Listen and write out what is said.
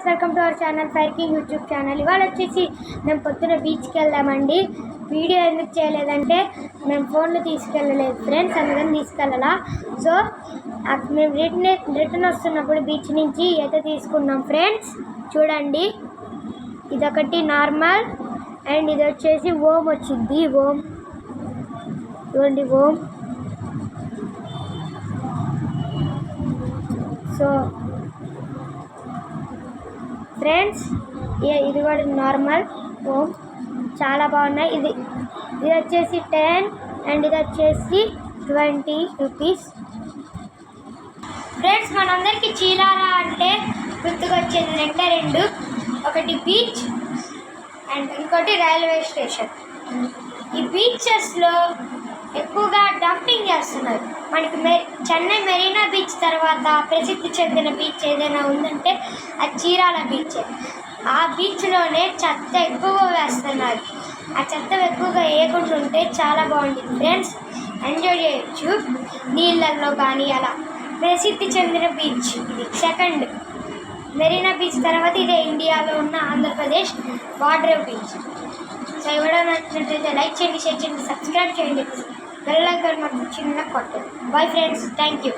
Friends, welcome to our channel fire king YouTube channel. ఇవాళ వచ్చేసి మేము పొద్దున బీచ్కి వెళ్దామండి. వీడియో ఎందుకు చేయలేదంటే మేము ఫోన్లు తీసుకెళ్ళలేదు ఫ్రెండ్స్, అందుకని తీసుకెళ్ళాలా. సో మేము రిటర్న్ వస్తున్నప్పుడు బీచ్ నుంచి అయితే తీసుకున్నాం ఫ్రెండ్స్. చూడండి, ఇదొకటి నార్మల్ అండ్ ఇది వచ్చేసి ఓం వచ్చింది. ఓం చూడండి, ఓం. సో ఫ్రెండ్స్, ఇది కూడా నార్మల్ ఓం, చాలా బాగున్నాయి. ఇది వచ్చేసి 10 అండ్ ఇది వచ్చేసి 20 రూపీస్. ఫ్రెండ్స్, మనందరికీ చీరాల అంటే గుర్తుకొచ్చేది రెండు, ఒకటి బీచ్ అండ్ ఇంకోటి రైల్వే స్టేషన్. ఈ బీచెస్లో ఎక్కువగా డంపింగ్ చేస్తున్నారు. మనకి చెన్నై మెరీనా బీచ్ తర్వాత ప్రసిద్ధి చెందిన బీచ్ ఏదైనా ఉందంటే అది చీరాల బీచ్. ఆ బీచ్లోనే చెత్త ఎక్కువగా వేస్తున్నారు. ఆ చెత్త ఎక్కువగా వేయకుండా ఉంటే చాలా బాగుంటుంది ఫ్రెండ్స్, ఎంజాయ్ చేయొచ్చు నీళ్ళల్లో కానీ. అలా ప్రసిద్ధి చెందిన బీచ్ ఇది. సెకండ్ మెరీనా బీచ్ తర్వాత ఇదే ఇండియాలో ఉన్న ఆంధ్రప్రదేశ్ వాటర్ బీచ్. సో ఇవ్వడం నచ్చినట్లయితే లైక్ చేయండి, షేర్ చేయండి, సబ్స్క్రైబ్ చేయండి, బెల్ ఐకాన్ మాత్రం చిన్న కొట్టండి. Bye friends, thank you.